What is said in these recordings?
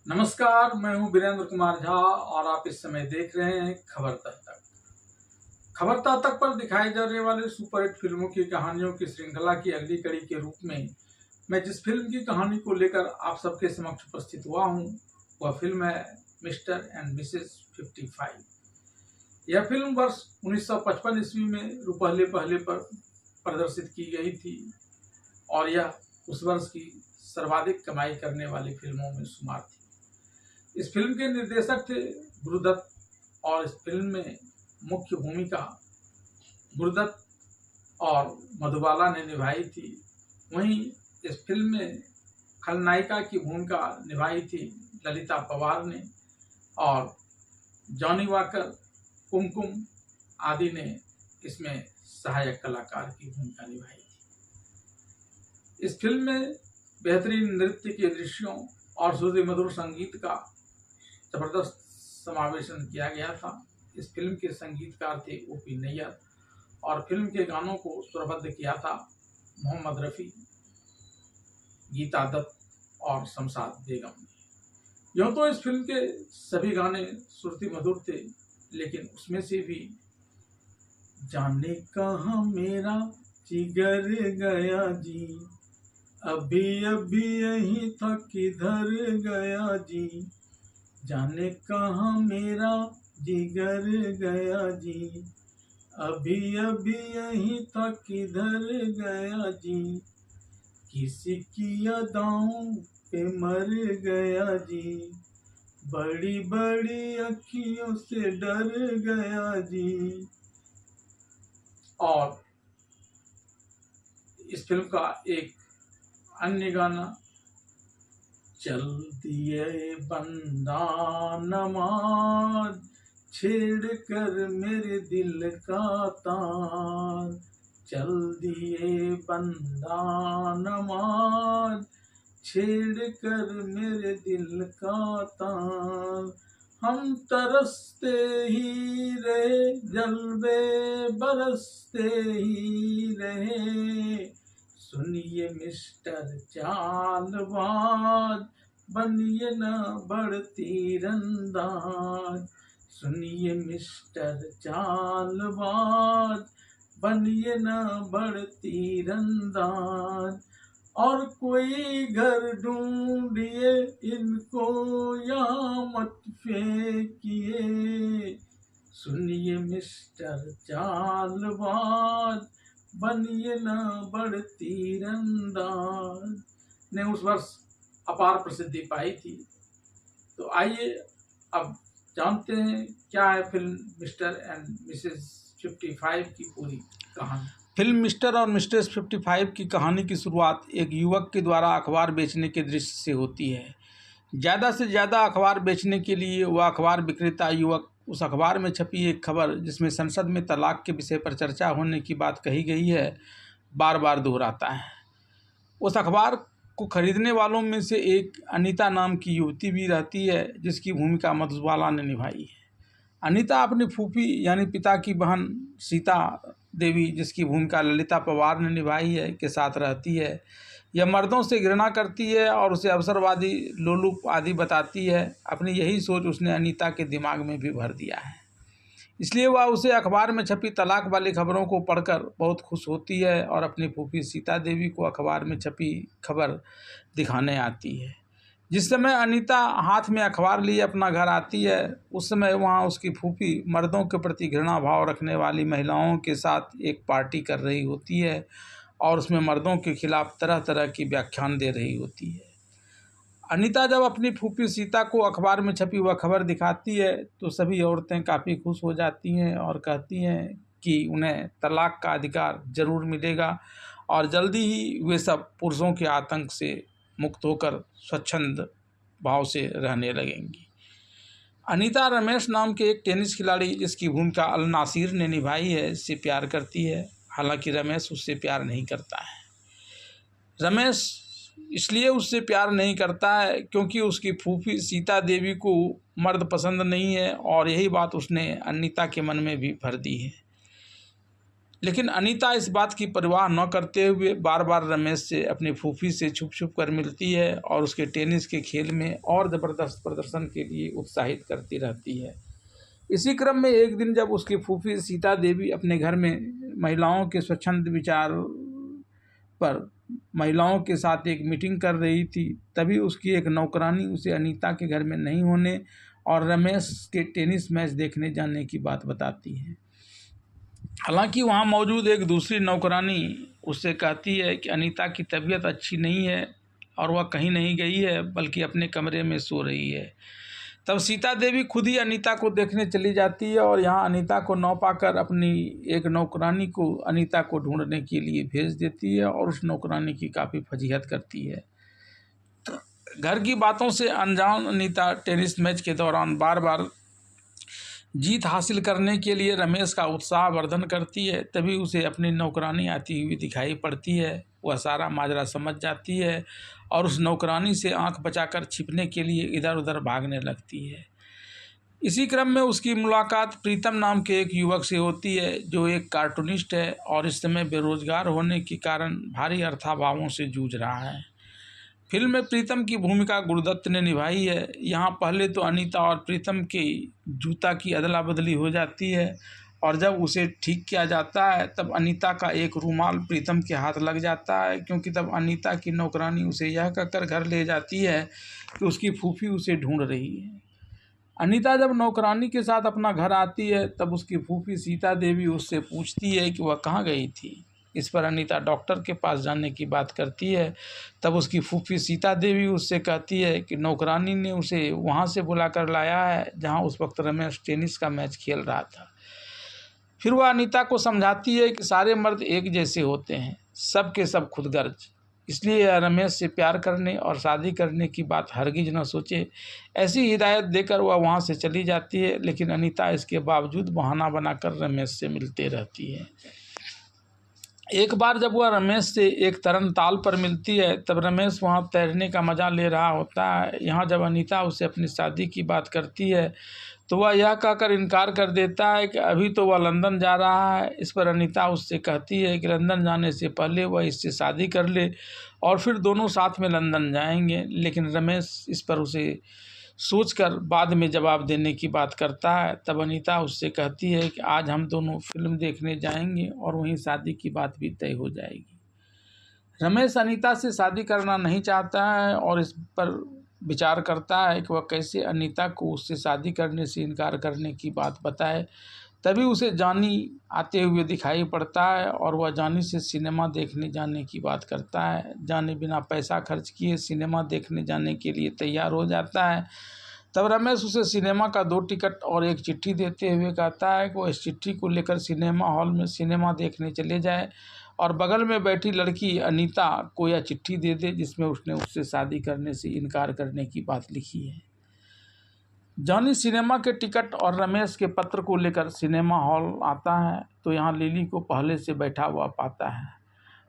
नमस्कार, मैं हूं वीरेंद्र कुमार झा और आप इस समय देख रहे हैं खबर तक तक। खबर तक तक पर दिखाई जाने वाले सुपरहिट फिल्मों की कहानियों की श्रृंखला की अगली कड़ी के रूप में मैं जिस फिल्म की कहानी को लेकर आप सबके समक्ष उपस्थित हुआ हूं, वह फिल्म है मिस्टर एंड मिसेस 55। यह फिल्म वर्ष 1955 ईस्वी में रुपहले पहले पर प्रदर्शित की गई थी और यह उस वर्ष की सर्वाधिक कमाई करने वाली फिल्मों में शुमार थी। इस फिल्म के निर्देशक थे गुरुदत्त और इस फिल्म में मुख्य भूमिका गुरुदत्त और मधुबाला ने निभाई थी। वहीं इस फिल्म में खलनायिका की भूमिका निभाई थी ललिता पवार ने और जॉनी वॉकर, कुमकुम आदि ने इसमें सहायक कलाकार की भूमिका निभाई थी। इस फिल्म में बेहतरीन नृत्य के दृश्यों और सुरीली मधुर संगीत का जबरदस्त समावेशन किया गया था। इस फिल्म के संगीतकार थे ओ.पी. नैयर और फिल्म के गानों को स्वरबद्ध किया था मोहम्मद रफ़ी, गीता दत्त और शमशाद बेगम ने। यूँ तो इस फिल्म के सभी गाने सुरती मधुर थे, लेकिन उसमें से भी जाने कहाँ मेरा जिगर गया जी, अभी अभी यही था किधर गया जी, जाने कहाँ मेरा जिगर गया जी, अभी अभी यही था किधर गया जी, किसी की अदाओं पे मर गया जी, बड़ी बड़ी अखियों से डर गया जी। और इस फिल्म का एक अन्य गाना, चल दिए बंदा नमाज छेड़ कर मेरे दिल का तार, चल दिए बंदा नमाज छेड़ कर मेरे दिल का तार, हम तरसते ही रहे जलवे बरसते ही रहे, सुनिए मिस्टर चालबाज बनिए न बढ़ती रंदाज, सुनिए मिस्टर चालबाज बनिए न बढ़ती रंदाज, और कोई घर ढूंढिए इनको यहाँ मत फेंकिए, सुनिए मिस्टर चालबाज बनिए न बढ़ती रंदाज ने उस वर्ष अपार प्रसिद्धि पाई थी। तो आइए अब जानते हैं क्या है फिल्म मिस्टर एंड मिसेस 55 की पूरी कहानी। फिल्म मिस्टर और मिस्ट्रेस 55 की कहानी की शुरुआत एक युवक के द्वारा अखबार बेचने के दृश्य से होती है। ज़्यादा से ज़्यादा अखबार बेचने के लिए वह अखबार विक्रेता युवक उस अखबार में छपी एक खबर जिसमें संसद में तलाक के विषय पर चर्चा होने की बात कही गई है, बार बार दोहराता है। उस अखबार को खरीदने वालों में से एक अनीता नाम की युवती भी रहती है, जिसकी भूमिका मधुबाला ने निभाई है। अनीता अपनी फूफी यानी पिता की बहन सीता देवी, जिसकी भूमिका ललिता पवार ने निभाई है, के साथ रहती है। यह मर्दों से घृणा करती है और उसे अवसरवादी, लोलुप आदि बताती है। अपनी यही सोच उसने अनीता के दिमाग में भी भर दिया है, इसलिए वह उसे अखबार में छपी तलाक वाली खबरों को पढ़कर बहुत खुश होती है और अपनी फूफी सीता देवी को अखबार में छपी खबर दिखाने आती है। जिस समय अनीता हाथ में अखबार लिए अपना घर आती है, उस समय वहाँ उसकी फूफी मर्दों के प्रति घृणा भाव रखने वाली महिलाओं के साथ एक पार्टी कर रही होती है और उसमें मर्दों के खिलाफ तरह तरह की व्याख्यान दे रही होती है। अनीता जब अपनी फूफी सीता को अखबार में छपी वह खबर दिखाती है तो सभी औरतें काफ़ी खुश हो जाती हैं और कहती हैं कि उन्हें तलाक का अधिकार ज़रूर मिलेगा और जल्दी ही वे सब पुरुषों के आतंक से मुक्त होकर स्वच्छंद भाव से रहने लगेंगी। अनीता रमेश नाम के एक टेनिस खिलाड़ी, जिसकी भूमिका अल नासिर ने निभाई है, इससे प्यार करती है। हालांकि रमेश उससे प्यार नहीं करता है। रमेश इसलिए उससे प्यार नहीं करता है क्योंकि उसकी फूफी सीता देवी को मर्द पसंद नहीं है और यही बात उसने अनीता के मन में भी भर दी है। लेकिन अनीता इस बात की परवाह न करते हुए बार बार रमेश से अपनी फूफी से छुप छुप कर मिलती है और उसके टेनिस के खेल में और ज़बरदस्त प्रदर्शन के लिए उत्साहित करती रहती है। इसी क्रम में एक दिन जब उसकी फूफी सीता देवी अपने घर में महिलाओं के स्वच्छंद विचार पर महिलाओं के साथ एक मीटिंग कर रही थी, तभी उसकी एक नौकरानी उसे अनीता के घर में नहीं होने और रमेश के टेनिस मैच देखने जाने की बात बताती है। हालांकि वहां मौजूद एक दूसरी नौकरानी उससे कहती है कि अनीता की तबीयत अच्छी नहीं है और वह कहीं नहीं गई है बल्कि अपने कमरे में सो रही है। तब सीता देवी खुद ही अनीता को देखने चली जाती है और यहाँ अनीता को न पाकर अपनी एक नौकरानी को अनीता को ढूंढने के लिए भेज देती है और उस नौकरानी की काफ़ी फजीहत करती है। घर की बातों से अनजान अनीता टेनिस मैच के दौरान बार बार जीत हासिल करने के लिए रमेश का उत्साह वर्धन करती है। तभी उसे अपनी नौकरानी आती हुई दिखाई पड़ती है। वह सारा माजरा समझ जाती है और उस नौकरानी से आंख बचाकर छिपने के लिए इधर उधर भागने लगती है। इसी क्रम में उसकी मुलाकात प्रीतम नाम के एक युवक से होती है जो एक कार्टूनिस्ट है और इस समय बेरोजगार होने के कारण भारी अर्थाभावों से जूझ रहा है। फिल्म में प्रीतम की भूमिका गुरुदत्त ने निभाई है। यहाँ पहले तो अनीता और प्रीतम के जूता की अदला बदली हो जाती है और जब उसे ठीक किया जाता है तब अनीता का एक रूमाल प्रीतम के हाथ लग जाता है, क्योंकि तब अनीता की नौकरानी उसे यह कहकर घर ले जाती है कि उसकी फूफी उसे ढूंढ रही है। अनीता जब नौकरानी के साथ अपना घर आती है तब उसकी फूफी सीता देवी उससे पूछती है कि वह कहाँ गई थी। इस पर अनीता डॉक्टर के पास जाने की बात करती है। तब उसकी फूफी सीता देवी उससे कहती है कि नौकरानी ने उसे वहाँ से बुलाकर लाया है जहाँ उस वक्त रमेश टेनिस का मैच खेल रहा था। फिर वह अनीता को समझाती है कि सारे मर्द एक जैसे होते हैं, सब के सब खुदगर्ज, इसलिए रमेश से प्यार करने और शादी करने की बात हरगिज न सोचे। ऐसी हिदायत देकर वह वहाँ से चली जाती है, लेकिन अनीता इसके बावजूद बहाना बनाकर रमेश से मिलते रहती है। एक बार जब वह रमेश से एक तरन ताल पर मिलती है तब रमेश वहाँ तैरने का मज़ा ले रहा होता है। यहाँ जब अनीता उसे अपनी शादी की बात करती है तो वह यह कहकर इनकार कर देता है कि अभी तो वह लंदन जा रहा है। इस पर अनीता उससे कहती है कि लंदन जाने से पहले वह इससे शादी कर ले और फिर दोनों साथ में लंदन जाएंगे। लेकिन रमेश इस पर उसे सोचकर बाद में जवाब देने की बात करता है। तब अनीता उससे कहती है कि आज हम दोनों फिल्म देखने जाएंगे और वहीं शादी की बात भी तय हो जाएगी। रमेश अनीता से शादी करना नहीं चाहता है और इस पर विचार करता है कि वह कैसे अनीता को उससे शादी करने से इनकार करने की बात बताए। तभी उसे जानी आते हुए दिखाई पड़ता है और वह जानी से सिनेमा देखने जाने की बात करता है। जानी बिना पैसा खर्च किए सिनेमा देखने जाने के लिए तैयार हो जाता है। तब रमेश उसे सिनेमा का 2 टिकट और एक चिट्ठी देते हुए कहता है कि वह इस चिट्ठी को लेकर सिनेमा हॉल में सिनेमा देखने चले जाए और बगल में बैठी लड़की अनीता को यह चिट्ठी दे दे जिसमें उसने उससे शादी करने से इनकार करने की बात लिखी है। जॉनी सिनेमा के टिकट और रमेश के पत्र को लेकर सिनेमा हॉल आता है तो यहाँ लिली को पहले से बैठा हुआ पाता है।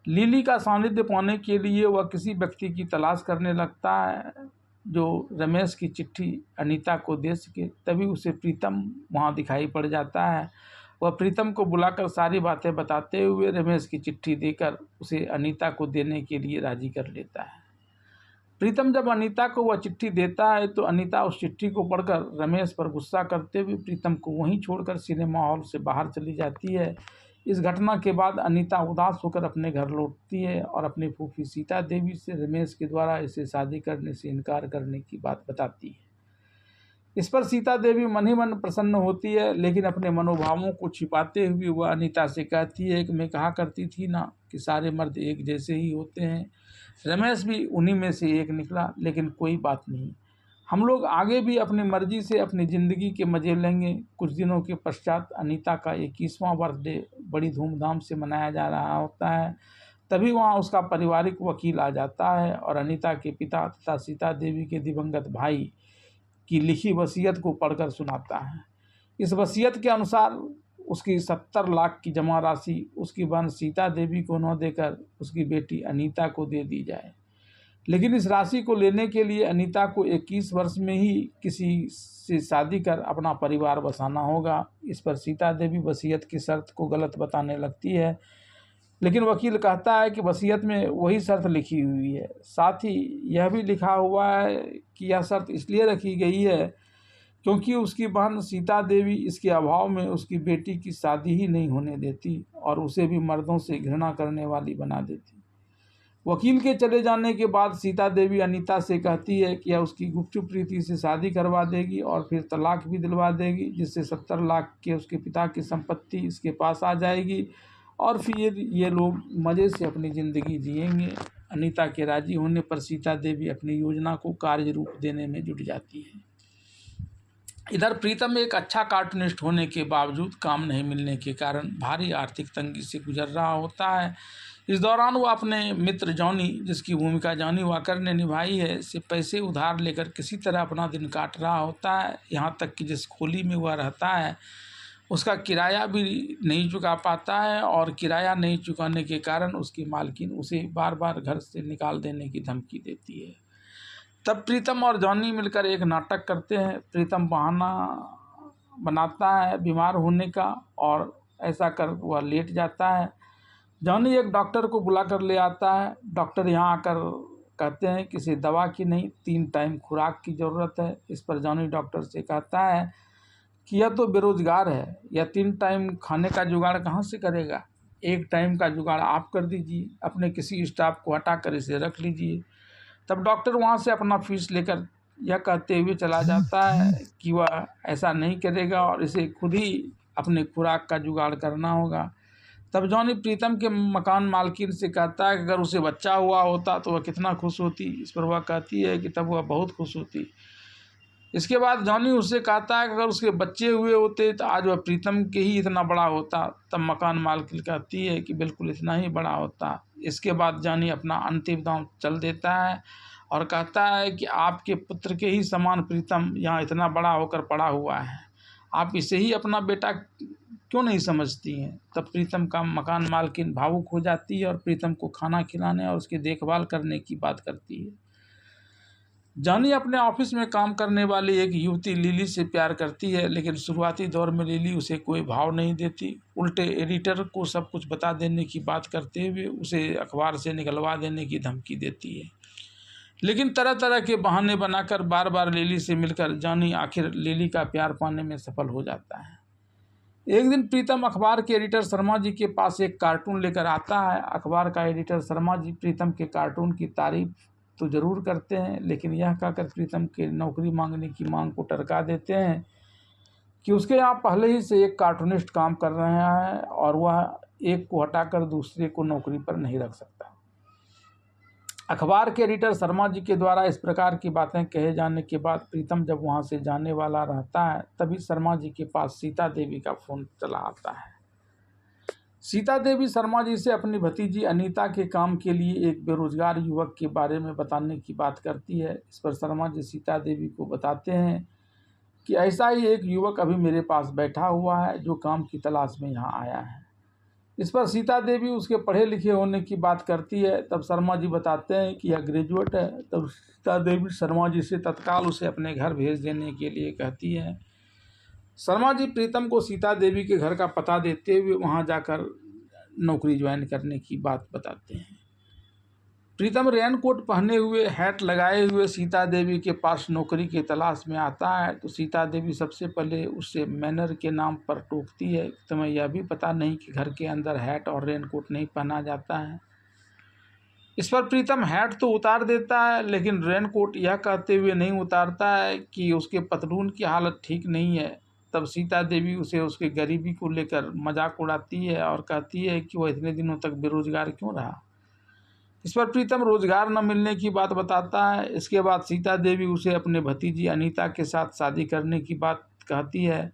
लिली का सानिध्य पाने के लिए वह किसी व्यक्ति की तलाश करने लगता है जो रमेश की चिट्ठी अनीता को दे सके। तभी उसे प्रीतम वहाँ दिखाई पड़ जाता है। वह प्रीतम को बुलाकर सारी बातें बताते हुए रमेश की चिट्ठी देकर उसे अनीता को देने के लिए राजी कर लेता है। प्रीतम जब अनीता को वह चिट्ठी देता है तो अनीता उस चिट्ठी को पढ़कर रमेश पर गुस्सा करते हुए प्रीतम को वहीं छोड़कर सिनेमा हॉल से बाहर चली जाती है। इस घटना के बाद अनीता उदास होकर अपने घर लौटती है और अपनी फूफी सीता देवी से रमेश के द्वारा इसे शादी करने से इनकार करने की बात बताती है। इस पर सीता देवी मन ही मन प्रसन्न होती है, लेकिन अपने मनोभावों को छिपाते हुए वह अनीता से कहती है कि मैं कहा करती थी ना कि सारे मर्द एक जैसे ही होते हैं। रमेश भी उन्हीं में से एक निकला, लेकिन कोई बात नहीं, हम लोग आगे भी अपनी मर्जी से अपनी ज़िंदगी के मज़े लेंगे। कुछ दिनों के पश्चात अनीता का 21वां बर्थडे बड़ी धूमधाम से मनाया जा रहा होता है। तभी वहाँ उसका पारिवारिक वकील आ जाता है और अनीता के पिता तथा सीता देवी के दिवंगत भाई की लिखी वसीयत को पढ़कर सुनाता है। इस वसीयत के अनुसार उसकी 70 लाख की जमा राशि उसकी बहन सीता देवी को न देकर उसकी बेटी अनीता को दे दी जाए। लेकिन इस राशि को लेने के लिए अनीता को 21 वर्ष में ही किसी से शादी कर अपना परिवार बसाना होगा। इस पर सीता देवी वसीयत की शर्त को गलत बताने लगती है, लेकिन वकील कहता है कि वसीयत में वही शर्त लिखी हुई है। साथ ही यह भी लिखा हुआ है कि यह शर्त इसलिए रखी गई है क्योंकि उसकी बहन सीता देवी इसके अभाव में उसकी बेटी की शादी ही नहीं होने देती और उसे भी मर्दों से घृणा करने वाली बना देती। वकील के चले जाने के बाद सीता देवी अनीता से कहती है कि यह उसकी गुपचुप रीति से शादी करवा देगी और फिर तलाक भी दिलवा देगी, जिससे 70 लाख के उसके पिता की संपत्ति इसके पास आ जाएगी और फिर ये लोग मज़े से अपनी ज़िंदगी जिएंगे। अनीता के राजी होने पर सीता देवी अपनी योजना को कार्य रूप देने में जुट जाती है। इधर प्रीतम एक अच्छा कार्टूनिस्ट होने के बावजूद काम नहीं मिलने के कारण भारी आर्थिक तंगी से गुजर रहा होता है। इस दौरान वो अपने मित्र जॉनी, जिसकी भूमिका जॉनी वॉकर ने निभाई है, से पैसे उधार लेकर किसी तरह अपना दिन काट रहा होता है। यहाँ तक कि जिस खोली में वह रहता है उसका किराया भी नहीं चुका पाता है और किराया नहीं चुकाने के कारण उसकी मालकिन उसे बार बार घर से निकाल देने की धमकी देती है। तब प्रीतम और जॉनी मिलकर एक नाटक करते हैं। प्रीतम बहाना बनाता है बीमार होने का और ऐसा कर वह लेट जाता है। जॉनी एक डॉक्टर को बुला कर ले आता है। डॉक्टर यहाँ आकर कहते हैं किसी दवा की नहीं, 3 टाइम खुराक की ज़रूरत है। इस पर जॉनी डॉक्टर से कहता है कि यह तो बेरोजगार है, यह 3 टाइम खाने का जुगाड़ कहाँ से करेगा। 1 टाइम का जुगाड़ आप कर दीजिए, अपने किसी स्टाफ को हटा कर इसे रख लीजिए। तब डॉक्टर वहाँ से अपना फीस लेकर यह कहते हुए चला जाता है कि वह ऐसा नहीं करेगा और इसे खुद ही अपने खुराक का जुगाड़ करना होगा। तब जॉनी प्रीतम के मकान मालकिन से कहता है कि अगर उसे बच्चा हुआ होता तो वह कितना खुश होती। इस पर वह कहती है कि तब वह बहुत खुश होती। इसके बाद जॉनी उससे कहता है कि अगर उसके बच्चे हुए होते तो आज वह प्रीतम के ही इतना बड़ा होता। तब मकान मालकिन कहती है कि बिल्कुल इतना ही बड़ा होता। इसके बाद जॉनी अपना अंतिम दांव चल देता है और कहता है कि आपके पुत्र के ही समान प्रीतम यहाँ इतना बड़ा होकर पड़ा हुआ है, आप इसे ही अपना बेटा क्यों नहीं समझती हैं। तब प्रीतम का मकान मालकिन भावुक हो जाती है और प्रीतम को खाना खिलाने और उसकी देखभाल करने की बात करती है। जॉनी अपने ऑफिस में काम करने वाली एक युवती लिली से प्यार करती है, लेकिन शुरुआती दौर में लिली उसे कोई भाव नहीं देती। उल्टे एडिटर को सब कुछ बता देने की बात करते हुए उसे अखबार से निकलवा देने की धमकी देती है। लेकिन तरह तरह के बहाने बनाकर बार बार लिली से मिलकर जॉनी आखिर लिली का प्यार पाने में सफल हो जाता है। एक दिन प्रीतम अखबार के एडिटर शर्मा जी के पास एक कार्टून लेकर आता है। अखबार का एडिटर शर्मा जी प्रीतम के कार्टून की तारीफ तो ज़रूर करते हैं, लेकिन यह कहकर प्रीतम के नौकरी मांगने की मांग को टरका देते हैं कि उसके यहाँ पहले ही से एक कार्टूनिस्ट काम कर रहे हैं और वह एक को हटाकर दूसरे को नौकरी पर नहीं रख सकता। अखबार के एडिटर शर्मा जी के द्वारा इस प्रकार की बातें कहे जाने के बाद प्रीतम जब वहाँ से जाने वाला रहता है तभी शर्मा जी के पास सीता देवी का फ़ोन चला आता है। सीता देवी शर्मा जी से अपनी भतीजी अनीता के काम के लिए एक बेरोजगार युवक के बारे में बताने की बात करती है। इस पर शर्मा जी सीता देवी को बताते हैं कि ऐसा ही एक युवक अभी मेरे पास बैठा हुआ है जो काम की तलाश में यहाँ आया है। इस पर सीता देवी उसके पढ़े लिखे होने की बात करती है। तब शर्मा जी बताते हैं कि यह ग्रेजुएट है। तब सीता देवी शर्मा जी से तत्काल उसे अपने घर भेज देने के लिए कहती है। शर्मा जी प्रीतम को सीता देवी के घर का पता देते हुए वहां जाकर नौकरी ज्वाइन करने की बात बताते हैं। प्रीतम रेनकोट पहने हुए, हैट लगाए हुए सीता देवी के पास नौकरी की तलाश में आता है तो सीता देवी सबसे पहले उससे मैनर के नाम पर टोकती है। तुम्हें यह भी पता नहीं कि घर के अंदर हैट और रेनकोट नहीं पहना जाता है। इस पर प्रीतम हैट तो उतार देता है लेकिन रेनकोट यह कहते हुए नहीं उतारता है कि उसके पतलून की हालत ठीक नहीं है। तब सीता देवी उसे उसकी गरीबी को लेकर मजाक उड़ाती है और कहती है कि वह इतने दिनों तक बेरोजगार क्यों रहा। इस पर प्रीतम रोजगार न मिलने की बात बताता है। इसके बाद सीता देवी उसे अपने भतीजी अनीता के साथ शादी करने की बात कहती है,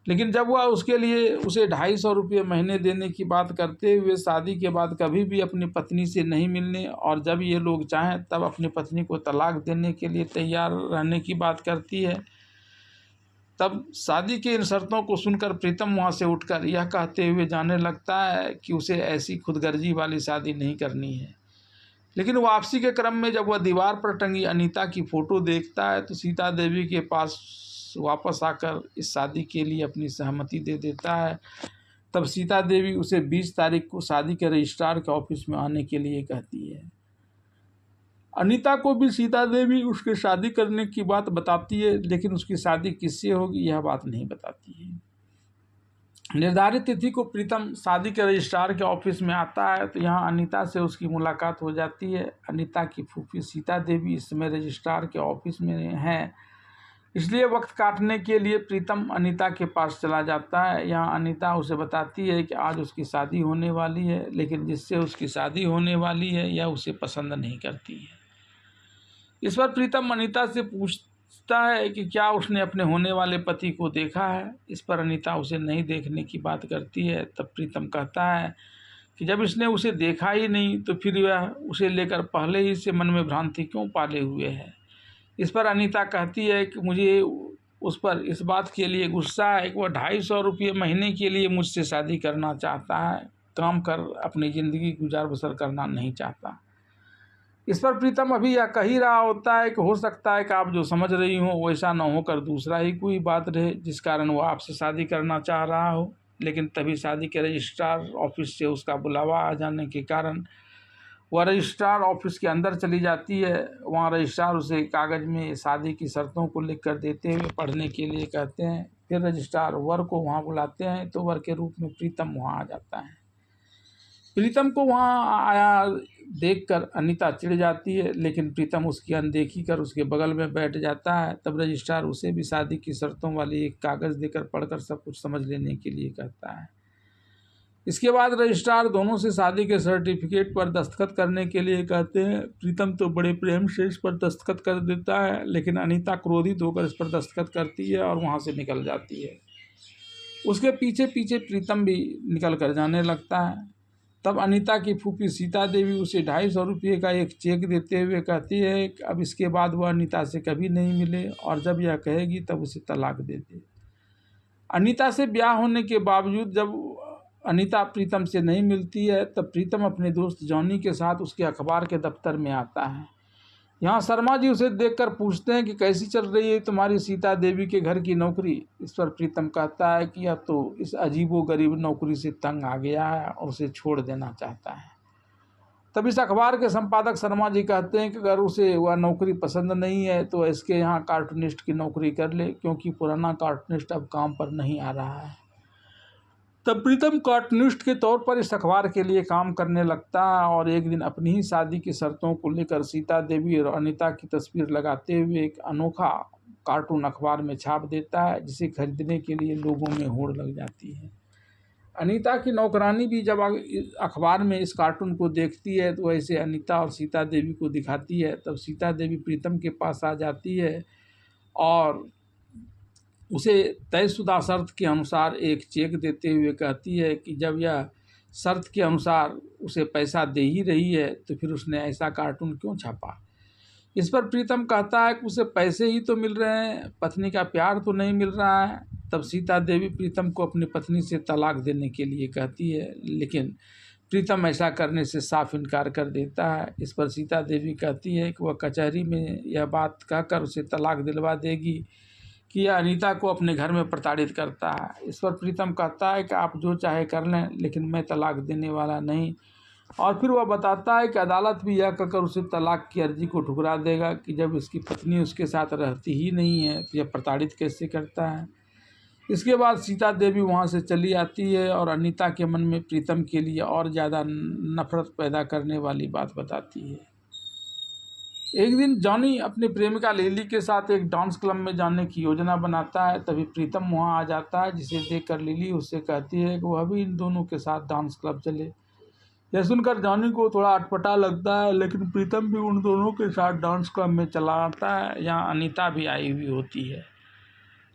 लेकिन जब वह उसके लिए उसे 250 रुपये महीने देने की बात करते हुए शादी के बाद कभी भी अपनी पत्नी से नहीं मिलने और जब ये लोग चाहें तब अपनी पत्नी को तलाक देने के लिए तैयार रहने की बात करती है। तब शादी के इन शर्तों को सुनकर प्रीतम वहाँ से उठकर यह कहते हुए जाने लगता है कि उसे ऐसी खुदगर्जी वाली शादी नहीं करनी है। लेकिन वापसी के क्रम में जब वह दीवार पर टंगी अनीता की फ़ोटो देखता है तो सीता देवी के पास वापस आकर इस शादी के लिए अपनी सहमति दे देता है। तब सीता देवी उसे 20 तारीख को शादी के रजिस्ट्रार के ऑफिस में आने के लिए कहती है। अनीता को भी सीता देवी उसके शादी करने की बात बताती है, लेकिन उसकी शादी किससे होगी यह बात नहीं बताती है। निर्धारित तिथि को प्रीतम शादी के रजिस्ट्रार के ऑफिस में आता है तो यहाँ अनीता से उसकी मुलाकात हो जाती है। अनीता की फूफी सीता देवी इस समय रजिस्ट्रार के ऑफिस में हैं, इसलिए वक्त काटने के लिए प्रीतम अनीता के पास चला जाता है। यहाँ अनीता उसे बताती है कि आज उसकी शादी होने वाली है, लेकिन जिससे उसकी शादी होने वाली है यह उसे पसंद नहीं करती है। इस पर प्रीतम अनीता से पूछता है कि क्या उसने अपने होने वाले पति को देखा है। इस पर अनीता उसे नहीं देखने की बात करती है। तब प्रीतम कहता है कि जब इसने उसे देखा ही नहीं तो फिर वह उसे लेकर पहले ही से मन में भ्रांति क्यों पाले हुए है। इस पर अनीता कहती है कि मुझे उस पर इस बात के लिए गुस्सा है कि वह 250 रुपये महीने के लिए मुझसे शादी करना चाहता है, काम कर अपनी ज़िंदगी गुजार बसर करना नहीं चाहता। इस पर प्रीतम अभी यह कह ही रहा होता है कि हो सकता है कि आप जो समझ रही हो वैसा न होकर दूसरा ही कोई बात रहे जिस कारण वो आपसे शादी करना चाह रहा हो। लेकिन तभी शादी के रजिस्ट्रार ऑफिस से उसका बुलावा आ जाने के कारण वह रजिस्ट्रार ऑफिस के अंदर चली जाती है। वहाँ रजिस्ट्रार उसे कागज़ में शादी की शर्तों को लिख कर देते हुए पढ़ने के लिए कहते हैं। फिर रजिस्ट्रार वर को वहाँ बुलाते हैं तो वर के रूप में प्रीतम वहाँ आ जाता है। प्रीतम को वहाँ आया देखकर अनीता चिढ़ जाती है, लेकिन प्रीतम उसकी अनदेखी कर उसके बगल में बैठ जाता है। तब रजिस्ट्रार उसे भी शादी की शर्तों वाली एक कागज़ देकर पढ़कर सब कुछ समझ लेने के लिए कहता है। इसके बाद रजिस्ट्रार दोनों से शादी के सर्टिफिकेट पर दस्तखत करने के लिए कहते हैं। प्रीतम तो बड़े प्रेम से इस पर दस्तखत कर देता है, लेकिन अनीता क्रोधित होकर इस पर दस्तखत करती है और वहाँ से निकल जाती है। उसके पीछे पीछे प्रीतम भी निकल कर जाने लगता है। तब अनीता की फूफी सीता देवी उसे 250 रुपये का एक चेक देते हुए कहती है कि अब इसके बाद वह अनीता से कभी नहीं मिले और जब यह कहेगी तब उसे तलाक दे दे। अनीता से ब्याह होने के बावजूद जब अनीता प्रीतम से नहीं मिलती है तब प्रीतम अपने दोस्त जॉनी के साथ उसके अखबार के दफ्तर में आता है। यहाँ शर्मा जी उसे देखकर पूछते हैं कि कैसी चल रही है तुम्हारी सीता देवी के घर की नौकरी। इस पर प्रीतम कहता है कि यह तो इस अजीबो गरीब नौकरी से तंग आ गया है और उसे छोड़ देना चाहता है। तब इस अखबार के संपादक शर्मा जी कहते हैं कि अगर उसे वह नौकरी पसंद नहीं है तो इसके यहाँ कार्टूनिस्ट की नौकरी कर ले, क्योंकि पुराना कार्टूनिस्ट अब काम पर नहीं आ रहा है। तब प्रीतम कार्टूनिस्ट के तौर पर इस अखबार के लिए काम करने लगता है और एक दिन अपनी ही शादी की शर्तों को लेकर सीता देवी और अनीता की तस्वीर लगाते हुए एक अनोखा कार्टून अखबार में छाप देता है, जिसे खरीदने के लिए लोगों में होड़ लग जाती है। अनीता की नौकरानी भी जब अखबार में इस कार्टून को देखती है तो वैसे अनीता और सीता देवी को दिखाती है। तब सीता देवी प्रीतम के पास आ जाती है और उसे तयशुदा शर्त के अनुसार एक चेक देते हुए कहती है कि जब यह शर्त के अनुसार उसे पैसा दे ही रही है तो फिर उसने ऐसा कार्टून क्यों छापा। इस पर प्रीतम कहता है कि उसे पैसे ही तो मिल रहे हैं, पत्नी का प्यार तो नहीं मिल रहा है। तब सीता देवी प्रीतम को अपनी पत्नी से तलाक देने के लिए कहती है, लेकिन प्रीतम ऐसा करने से साफ इनकार कर देता है। इस पर सीता देवी कहती है कि वह कचहरी में यह बात कहकर उसे तलाक दिलवा देगी कि यह अनीता को अपने घर में प्रताड़ित करता है। इस पर प्रीतम कहता है कि आप जो चाहे कर लें, लेकिन मैं तलाक देने वाला नहीं। और फिर वह बताता है कि अदालत भी यह कहकर उसे तलाक की अर्जी को ठुकरा देगा कि जब इसकी पत्नी उसके साथ रहती ही नहीं है तो यह प्रताड़ित कैसे करता है। इसके बाद सीता देवी वहाँ से चली आती है और अनीता के मन में प्रीतम के लिए और ज़्यादा नफरत पैदा करने वाली बात बताती है। एक दिन जॉनी अपनी प्रेमिका लिली के साथ एक डांस क्लब में जाने की योजना बनाता है। तभी प्रीतम वहाँ आ जाता है, जिसे देखकर लिली उससे कहती है कि वह भी इन दोनों के साथ डांस क्लब चले। यह सुनकर जॉनी को थोड़ा अटपटा लगता है, लेकिन प्रीतम भी उन दोनों के साथ डांस क्लब में चला आता है। यहाँ अनीता भी आई हुई होती है।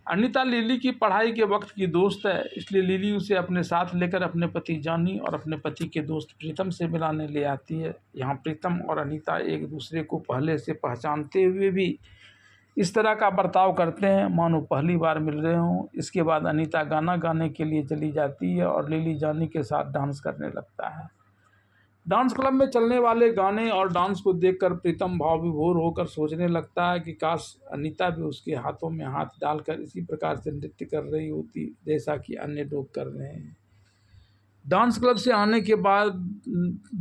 अनीता लिली की पढ़ाई के वक्त की दोस्त है, इसलिए लिली उसे अपने साथ लेकर अपने पति जॉनी और अपने पति के दोस्त प्रीतम से मिलाने ले आती है। यहाँ प्रीतम और अनीता एक दूसरे को पहले से पहचानते हुए भी इस तरह का बर्ताव करते हैं मानो पहली बार मिल रहे हों। इसके बाद अनीता गाना गाने के लिए चली जाती है और लिली जॉनी के साथ डांस करने लगता है। डांस क्लब में चलने वाले गाने और डांस को देखकर प्रीतम भाव विभोर होकर सोचने लगता है कि काश अनीता भी उसके हाथों में हाथ डालकर इसी प्रकार से नृत्य कर रही होती जैसा कि अन्य लोग कर रहे हैं। डांस क्लब से आने के बाद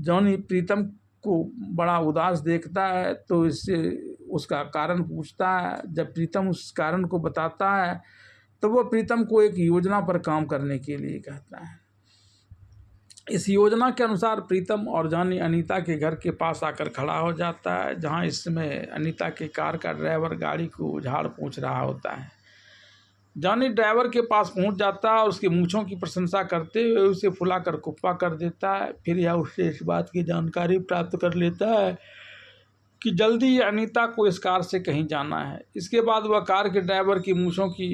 जॉनी प्रीतम को बड़ा उदास देखता है तो इससे उसका कारण पूछता है। जब प्रीतम उस कारण को बताता है तो वह प्रीतम को एक योजना पर काम करने के लिए कहता है। इस योजना के अनुसार प्रीतम और जॉनी अनीता के घर के पास आकर खड़ा हो जाता है, जहां इस समय अनीता के कार का ड्राइवर गाड़ी को झाड़ पोंछ रहा होता है। जॉनी ड्राइवर के पास पहुंच जाता है और उसकी मूंछों की प्रशंसा करते हुए उसे फुलाकर कुप्पा कर देता है। फिर यह उससे इस बात की जानकारी प्राप्त कर लेता है कि जल्दी ही अनीता को इस कार से कहीं जाना है। इसके बाद वह कार के ड्राइवर की मूंछों की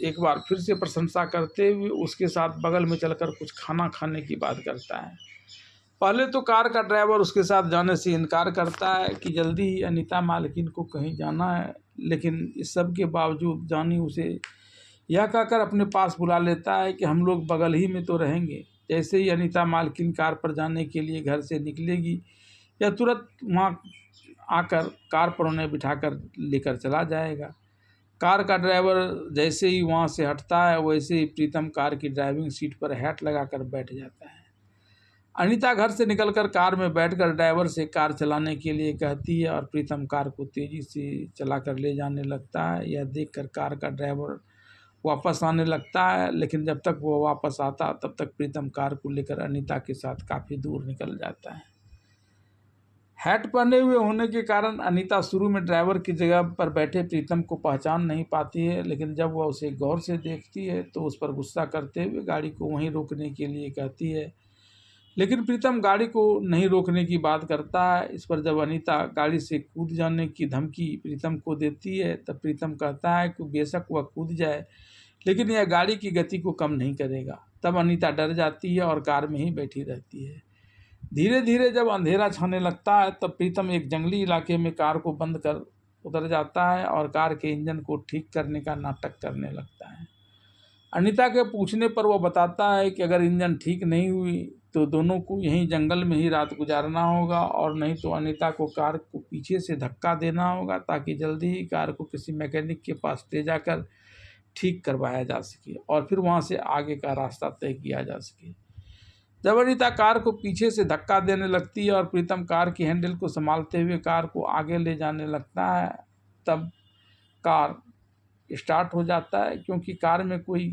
एक बार फिर से प्रशंसा करते हुए उसके साथ बगल में चलकर कुछ खाना खाने की बात करता है। पहले तो कार का ड्राइवर उसके साथ जाने से इनकार करता है कि जल्दी ही अनीता मालकिन को कहीं जाना है, लेकिन इस सब के बावजूद जॉनी उसे यह कहकर अपने पास बुला लेता है कि हम लोग बगल ही में तो रहेंगे। जैसे ही अनीता मालकिन कार पर जाने के लिए घर से निकलेगी यह तुरंत वहाँ आकर कार पर उन्हें बिठाकर लेकर चला जाएगा। कार का ड्राइवर जैसे ही वहाँ से हटता है वैसे ही प्रीतम कार की ड्राइविंग सीट पर हैट लगाकर बैठ जाता है। अनीता घर से निकलकर कार में बैठकर ड्राइवर से कार चलाने के लिए कहती है और प्रीतम कार को तेज़ी से चलाकर ले जाने लगता है। यह देखकर कार का ड्राइवर वापस आने लगता है, लेकिन जब तक वो वापस आता तब तक प्रीतम कार को लेकर अनीता के साथ काफ़ी दूर निकल जाता है। हैट पहने हुए होने के कारण अनीता शुरू में ड्राइवर की जगह पर बैठे प्रीतम को पहचान नहीं पाती है, लेकिन जब वह उसे गौर से देखती है तो उस पर गुस्सा करते हुए गाड़ी को वहीं रोकने के लिए कहती है, लेकिन प्रीतम गाड़ी को नहीं रोकने की बात करता है। इस पर जब अनीता गाड़ी से कूद जाने की धमकी प्रीतम को देती है तब प्रीतम कहता है कि बेशक वह कूद जाए लेकिन यह गाड़ी की गति को कम नहीं करेगा। तब अनीता डर जाती है और कार में ही बैठी रहती है। धीरे धीरे जब अंधेरा छाने लगता है तब प्रीतम एक जंगली इलाके में कार को बंद कर उतर जाता है और कार के इंजन को ठीक करने का नाटक करने लगता है। अनीता के पूछने पर वह बताता है कि अगर इंजन ठीक नहीं हुई तो दोनों को यहीं जंगल में ही रात गुजारना होगा, और नहीं तो अनीता को कार को पीछे से धक्का देना होगा ताकि जल्दी ही कार को किसी मैकेनिक के पास ले जाकर ठीक करवाया जा सके और फिर वहाँ से आगे का रास्ता तय किया जा सके। जब अनीता कार को पीछे से धक्का देने लगती है और प्रीतम कार की हैंडल को संभालते हुए कार को आगे ले जाने लगता है तब कार स्टार्ट हो जाता है, क्योंकि कार में कोई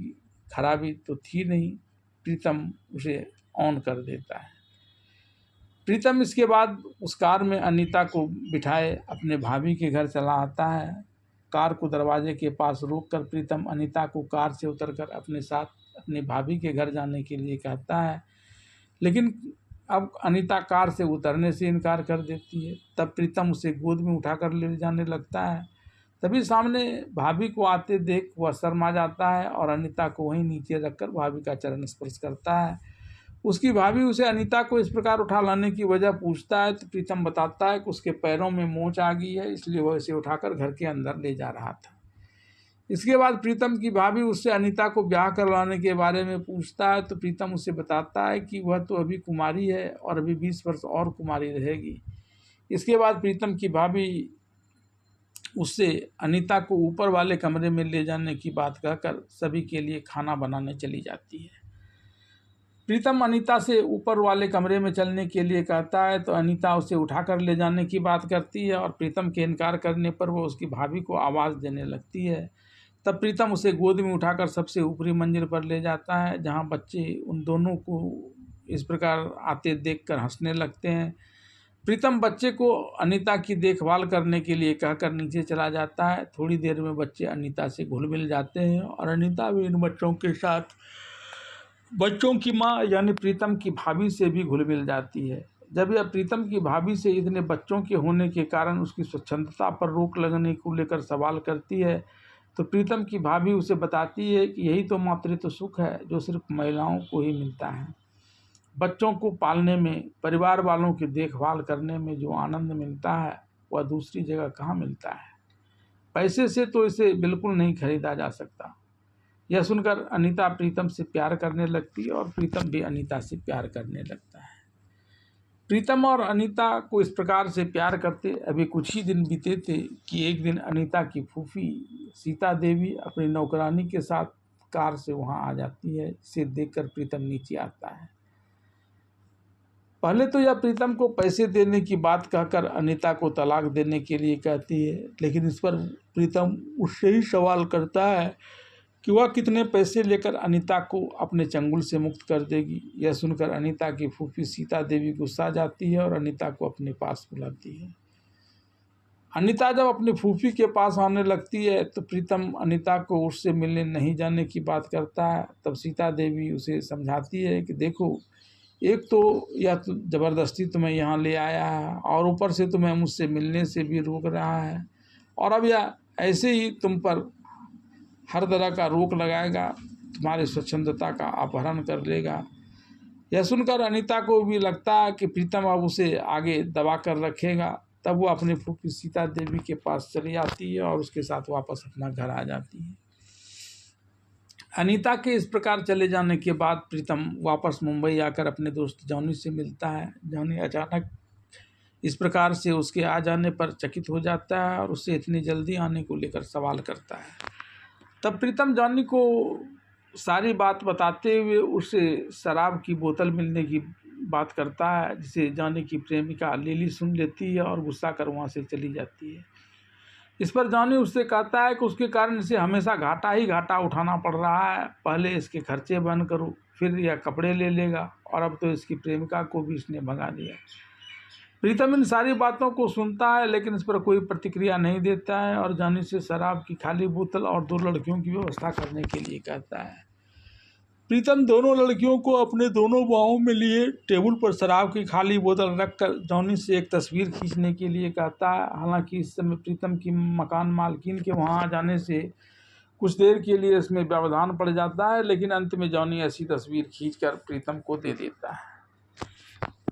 खराबी तो थी नहीं। प्रीतम उसे ऑन कर देता है। प्रीतम इसके बाद उस कार में अनीता को बिठाए अपने भाभी के घर चला आता है। कार को दरवाजे के पास रोककर प्रीतम अनीता को कार से उतरकर अपने साथ अपनी भाभी के घर जाने के लिए कहता है, लेकिन अब अनीता कार से उतरने से इनकार कर देती है। तब प्रीतम उसे गोद में उठाकर ले जाने लगता है। तभी सामने भाभी को आते देख वह शर्मा जाता है और अनीता को वहीं नीचे रखकर भाभी का चरण स्पर्श करता है। उसकी भाभी उसे अनीता को इस प्रकार उठा लाने की वजह पूछता है तो प्रीतम बताता है कि उसके पैरों में मोच आ गई है, इसलिए वह इसे उठाकर घर के अंदर ले जा रहा था। इसके बाद प्रीतम की भाभी उससे अनीता को ब्याह करवाने के बारे में पूछता है तो प्रीतम उसे बताता है कि वह तो अभी कुमारी है और अभी 20 वर्ष और कुमारी रहेगी। इसके बाद प्रीतम की भाभी उससे अनीता को ऊपर वाले कमरे में ले जाने की बात कहकर सभी के लिए खाना बनाने चली जाती है। प्रीतम अनीता से ऊपर वाले कमरे में चलने के लिए कहता है तो अनीता उसे उठाकर ले जाने की बात करती है और प्रीतम के इनकार करने पर वो उसकी भाभी को आवाज़ देने लगती है। तब प्रीतम उसे गोद में उठाकर सबसे ऊपरी मंजिल पर ले जाता है, जहां बच्चे उन दोनों को इस प्रकार आते देखकर हंसने लगते हैं। प्रीतम बच्चे को अनीता की देखभाल करने के लिए कहकर नीचे चला जाता है। थोड़ी देर में बच्चे अनीता से घुल मिल जाते हैं और अनीता भी इन बच्चों के साथ बच्चों की माँ यानी प्रीतम की भाभी से भी घुल मिल जाती है। जब यह प्रीतम की भाभी से इतने बच्चों के होने के कारण उसकी स्वच्छंदता पर रोक लगने को लेकर सवाल करती है तो प्रीतम की भाभी उसे बताती है कि यही तो मातृत्व सुख है जो सिर्फ महिलाओं को ही मिलता है। बच्चों को पालने में, परिवार वालों की देखभाल करने में जो आनंद मिलता है वह दूसरी जगह कहाँ मिलता है। पैसे से तो इसे बिल्कुल नहीं खरीदा जा सकता। यह सुनकर अनीता प्रीतम से प्यार करने लगती है और प्रीतम भी अनीता से प्यार करने लगता है। प्रीतम और अनीता को इस प्रकार से प्यार करते अभी कुछ ही दिन बीते थे कि एक दिन अनीता की फूफी सीता देवी अपनी नौकरानी के साथ कार से वहां आ जाती है। इसे देखकर प्रीतम नीचे आता है। पहले तो यह प्रीतम को पैसे देने की बात कहकर अनीता को तलाक देने के लिए कहती है, लेकिन इस पर प्रीतम उससे ही सवाल करता है कि वह कितने पैसे लेकर अनीता को अपने चंगुल से मुक्त कर देगी। यह सुनकर अनीता की फूफी सीता देवी गुस्सा जाती है और अनीता को अपने पास बुलाती है। अनीता जब अपनी फूफी के पास आने लगती है तो प्रीतम अनीता को उससे मिलने नहीं जाने की बात करता है। तब सीता देवी उसे समझाती है कि देखो, एक तो यह तो ज़बरदस्ती तुम्हें यहाँ ले आया है और ऊपर से तुम्हें मुझसे मिलने से भी रोक रहा है, और अब यह ऐसे ही तुम पर हर तरह का रोक लगाएगा, तुम्हारी स्वच्छंदता का अपहरण कर लेगा। यह सुनकर अनीता को भी लगता है कि प्रीतम अब उसे आगे दबा कर रखेगा। तब वो अपनी फूफी सीता देवी के पास चली आती है और उसके साथ वापस अपना घर आ जाती है। अनीता के इस प्रकार चले जाने के बाद प्रीतम वापस मुंबई आकर अपने दोस्त जॉनी से मिलता है। जॉनी अचानक इस प्रकार से उसके आ जाने पर चकित हो जाता है और उससे इतनी जल्दी आने को लेकर सवाल करता है। तब प्रीतम जॉनी को सारी बात बताते हुए उसे शराब की बोतल मिलने की बात करता है, जिसे जॉनी की प्रेमिका लिली सुन लेती है और गुस्सा कर वहाँ से चली जाती है। इस पर जॉनी उससे कहता है कि उसके कारण इसे हमेशा घाटा ही घाटा उठाना पड़ रहा है। पहले इसके खर्चे बंद करो, फिर यह कपड़े ले लेगा, और अब तो इसकी प्रेमिका को भी इसने भगा दिया। प्रीतम इन सारी बातों को सुनता है, लेकिन इस पर कोई प्रतिक्रिया नहीं देता है और जॉनी से शराब की खाली बोतल और 2 लड़कियों की व्यवस्था करने के लिए कहता है। प्रीतम दोनों लड़कियों को अपने दोनों बाहों में लिए टेबल पर शराब की खाली बोतल रखकर जॉनी से एक तस्वीर खींचने के लिए कहता है। हालांकि इस समय प्रीतम की मकान मालकिन के वहां जाने से कुछ देर के लिए इसमें व्यवधान पड़ जाता है, लेकिन अंत में जॉनी ऐसी तस्वीर खींचकर प्रीतम को दे देता है।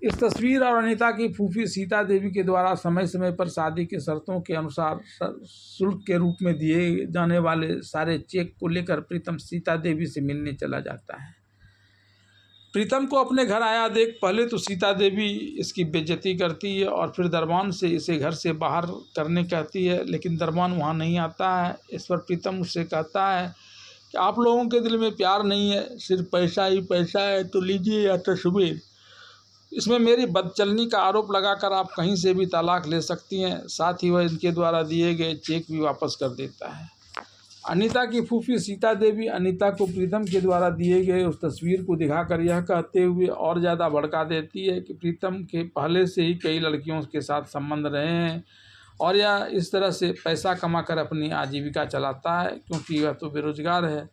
इस तस्वीर और अनीता की फूफी सीता देवी के द्वारा समय समय पर शादी के शर्तों के अनुसार शुल्क के रूप में दिए जाने वाले सारे चेक को लेकर प्रीतम सीता देवी से मिलने चला जाता है। प्रीतम को अपने घर आया देख पहले तो सीता देवी इसकी बेइज्जती करती है और फिर दरबान से इसे घर से बाहर करने कहती है, लेकिन दरबान वहाँ नहीं आता है। इस पर प्रीतम उससे कहता है कि आप लोगों के दिल में प्यार नहीं है, सिर्फ पैसा ही पैसा है, तो लीजिए या तस्वीर। इसमें मेरी बदचलनी का आरोप लगाकर आप कहीं से भी तलाक ले सकती हैं। साथ ही वह इनके द्वारा दिए गए चेक भी वापस कर देता है। अनीता की फूफी सीता देवी अनीता को प्रीतम के द्वारा दिए गए उस तस्वीर को दिखाकर यह कहते हुए और ज़्यादा भड़का देती है कि प्रीतम के पहले से ही कई लड़कियों के साथ संबंध रहे हैं और यह इस तरह से पैसा कमाकर अपनी आजीविका चलाता है, क्योंकि वह तो बेरोजगार है।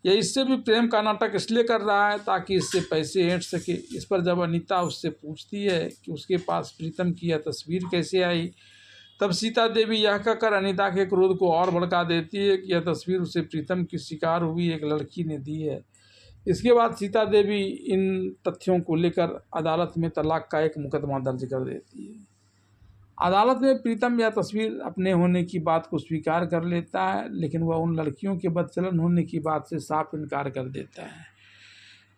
यह इससे भी प्रेम का नाटक इसलिए कर रहा है ताकि इससे पैसे ऐंठ सके। इस पर जब अनीता उससे पूछती है कि उसके पास प्रीतम की यह तस्वीर कैसे आई, तब सीता देवी यह कहकर अनीता के क्रोध को और भड़का देती है कि यह तस्वीर उसे प्रीतम की शिकार हुई एक लड़की ने दी है। इसके बाद सीता देवी इन तथ्यों को लेकर अदालत में तलाक का एक मुकदमा दर्ज कर देती है। अदालत में प्रीतम यह तस्वीर अपने होने की बात को स्वीकार कर लेता है, लेकिन वह उन लड़कियों के बदचलन होने की बात से साफ इनकार कर देता है।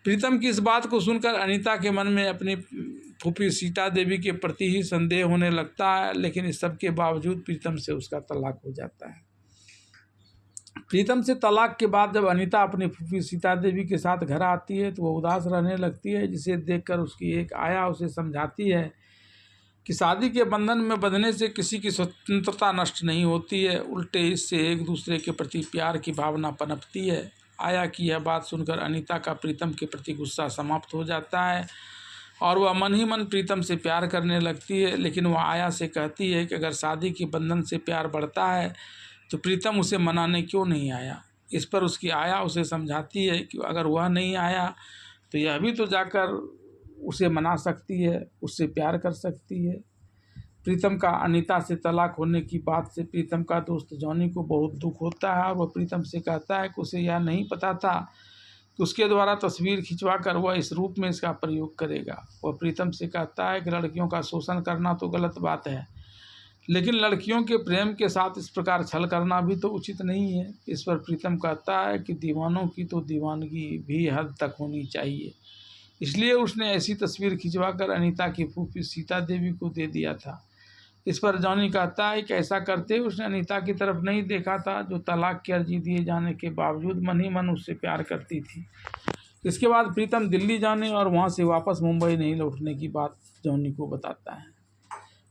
प्रीतम की इस बात को सुनकर अनीता के मन में अपनी फूफी सीता देवी के प्रति ही संदेह होने लगता है, लेकिन इस सब के बावजूद प्रीतम से उसका तलाक हो जाता है। प्रीतम से तलाक के बाद जब अनीता अपनी फूफी सीता देवी के साथ घर आती है तो वह उदास रहने लगती है, जिसे देखकर उसकी एक आया उसे समझाती है कि शादी के बंधन में बंधने से किसी की स्वतंत्रता नष्ट नहीं होती है, उल्टे इससे एक दूसरे के प्रति प्यार की भावना पनपती है। आया की यह बात सुनकर अनीता का प्रीतम के प्रति गुस्सा समाप्त हो जाता है और वह मन ही मन प्रीतम से प्यार करने लगती है, लेकिन वह आया से कहती है कि अगर शादी के बंधन से प्यार बढ़ता है तो प्रीतम उसे मनाने क्यों नहीं आया। इस पर उसकी आया उसे समझाती है कि अगर वह नहीं आया तो यह भी तो जाकर उसे मना सकती है, उससे प्यार कर सकती है। प्रीतम का अनीता से तलाक होने की बात से प्रीतम का दोस्त जॉनी को बहुत दुख होता है और वह प्रीतम से कहता है कि उसे यह नहीं पता था कि उसके द्वारा तस्वीर खिंचवाकर वह इस रूप में इसका प्रयोग करेगा। वह प्रीतम से कहता है कि लड़कियों का शोषण करना तो गलत बात है, लेकिन लड़कियों के प्रेम के साथ इस प्रकार छल करना भी तो उचित नहीं है। इस पर प्रीतम कहता है कि दीवानों की तो दीवानगी भी हद तक होनी चाहिए। इसलिए उसने ऐसी तस्वीर खिंचवाकर अनीता की फूफी सीता देवी को दे दिया था। इस पर जॉनी कहता है कि ऐसा करते हुए उसने अनीता की तरफ नहीं देखा था, जो तलाक की अर्जी दिए जाने के बावजूद मन ही मन उससे प्यार करती थी। इसके बाद प्रीतम दिल्ली जाने और वहां से वापस मुंबई नहीं लौटने की बात जॉनी को बताता है।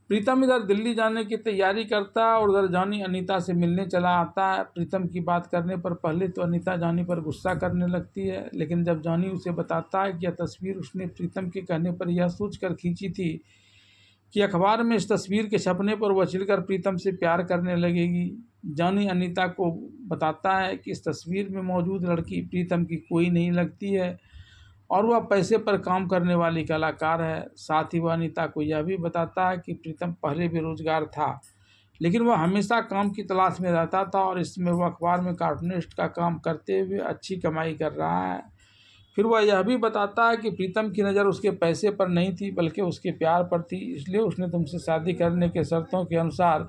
प्रीतम इधर दिल्ली जाने की तैयारी करता है और उधर जॉनी अनीता से मिलने चला आता है। प्रीतम की बात करने पर पहले तो अनीता जॉनी पर गुस्सा करने लगती है, लेकिन जब जॉनी उसे बताता है कि यह तस्वीर उसने प्रीतम के कहने पर यह सोचकर खींची थी कि अखबार में इस तस्वीर के छपने पर वह चिढ़कर प्रीतम से प्यार करने लगेगी, जॉनी अनीता को बताता है कि इस तस्वीर में मौजूद लड़की प्रीतम की कोई नहीं लगती है और वह पैसे पर काम करने वाली कलाकार है। साथ ही वह अनीता को यह भी बताता है कि प्रीतम पहले बेरोजगार था, लेकिन वह हमेशा काम की तलाश में रहता था और इसमें वह अखबार में कार्टूनिस्ट का काम करते हुए अच्छी कमाई कर रहा है। फिर वह यह भी बताता है कि प्रीतम की नज़र उसके पैसे पर नहीं थी बल्कि उसके प्यार पर थी, इसलिए उसने तुमसे शादी करने के शर्तों के अनुसार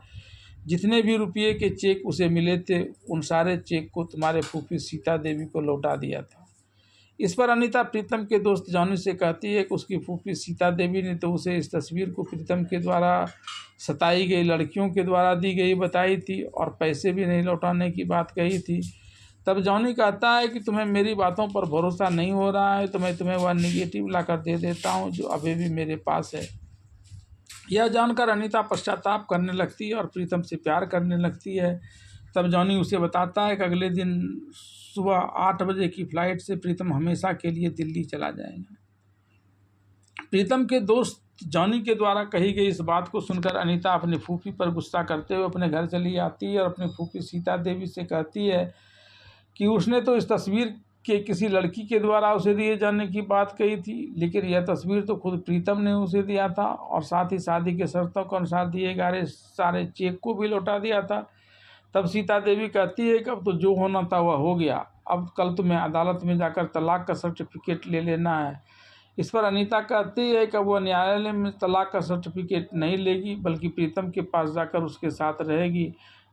जितने भी रुपये के चेक उसे मिले थे उन सारे चेक को तुम्हारे फूफी सीता देवी को लौटा दिया था। इस पर अनीता प्रीतम के दोस्त जॉनी से कहती है कि उसकी फूफी सीता देवी ने तो उसे इस तस्वीर को प्रीतम के द्वारा सताई गई लड़कियों के द्वारा दी गई बताई थी और पैसे भी नहीं लौटाने की बात कही थी। तब जॉनी कहता है कि तुम्हें मेरी बातों पर भरोसा नहीं हो रहा है तो मैं तुम्हें वह निगेटिव लाकर दे देता हूं जो अभी भी मेरे पास है। यह जानकर अनीता पश्चाताप करने लगती है और प्रीतम से प्यार करने लगती है। तब जॉनी उसे बताता है कि अगले दिन सुबह 8 बजे की फ्लाइट से प्रीतम हमेशा के लिए दिल्ली चला जाएगा। प्रीतम के दोस्त जॉनी के द्वारा कही गई इस बात को सुनकर अनीता अपनी फूफी पर गुस्सा करते हुए अपने घर चली आती है और अपनी फूफी सीता देवी से कहती है कि उसने तो इस तस्वीर के किसी लड़की के द्वारा उसे दिए जाने की बात कही थी, लेकिन यह तस्वीर तो खुद प्रीतम ने उसे दिया था और साथ ही शादी के शर्तों के अनुसार दिए गए सारे चेक को भी लौटा दिया था। तब सीता देवी कहती है कि अब तो जो होना था वह हो गया, अब कल तुम्हें अदालत में जाकर तलाक का सर्टिफिकेट ले लेना है। इस पर अनीता कहती है कि वह न्यायालय में तलाक का सर्टिफिकेट नहीं लेगी बल्कि प्रीतम के पास जाकर उसके साथ रहेगी।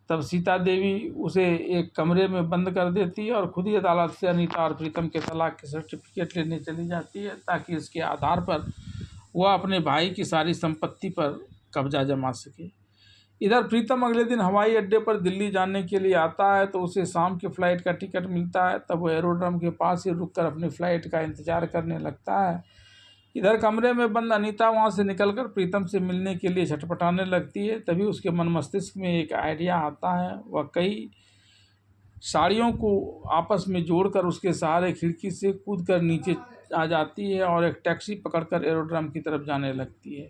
तब सीता देवी उसे एक कमरे में बंद कर देती है और खुद ही अदालत से अनीता और प्रीतम के तलाक के सर्टिफिकेट लेने चली जाती है ताकि इसके आधार पर वह अपने भाई की सारी संपत्ति पर कब्जा जमा सके। इधर प्रीतम अगले दिन हवाई अड्डे पर दिल्ली जाने के लिए आता है तो उसे शाम की फ़्लाइट का टिकट मिलता है। तब वह एरोड्रम के पास ही रुककर अपनी फ़्लाइट का इंतज़ार करने लगता है। इधर कमरे में बंद अनीता वहां से निकलकर प्रीतम से मिलने के लिए छटपटाने लगती है। तभी उसके मन मस्तिष्क में एक आइडिया आता है। वह कई साड़ियों को आपस में जोड़कर उसके सहारे खिड़की से कूदकर नीचे आ जाती है और एक टैक्सी पकड़कर एरोड्रम की तरफ जाने लगती है।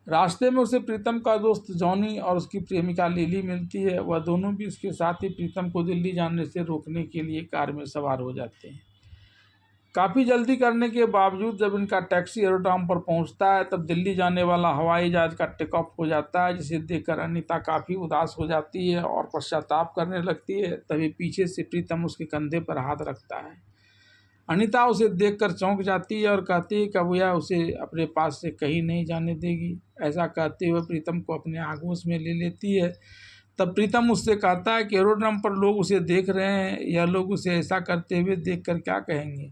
रास्ते में उसे प्रीतम का दोस्त जॉनी और उसकी प्रेमिका लिली मिलती है। वह दोनों भी उसके साथ ही प्रीतम को दिल्ली जाने से रोकने के लिए कार में सवार हो जाते हैं। काफ़ी जल्दी करने के बावजूद जब इनका टैक्सी एरोड्रम पर पहुंचता है तब दिल्ली जाने वाला हवाई जहाज का टेक ऑफ हो जाता है, जिसे देखकर अनीता काफ़ी उदास हो जाती है और पश्चाताप करने लगती है। तभी पीछे से प्रीतम उसके कंधे पर हाथ रखता है। अनीता उसे देखकर चौंक जाती है और कहती है कि अब यह उसे अपने पास से कहीं नहीं जाने देगी। ऐसा कहते हुए प्रीतम को अपने आगोश में ले लेती है। तब प्रीतम उससे कहता है कि एरोड्रम पर लोग उसे देख रहे हैं, यह लोग उसे ऐसा करते हुए देखकर क्या कहेंगे।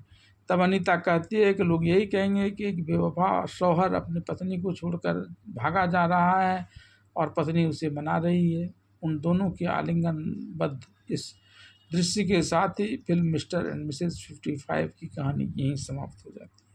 तब अनीता कहती है कि लोग यही कहेंगे कि एक बेवफा शौहर अपनी पत्नी को छोड़कर भागा जा रहा है और पत्नी उसे मना रही है। उन दोनों के आलिंगनबद्ध इस दृश्य के साथ ही फिल्म मिस्टर एंड मिसेस 55 की कहानी यहीं समाप्त हो जाती है।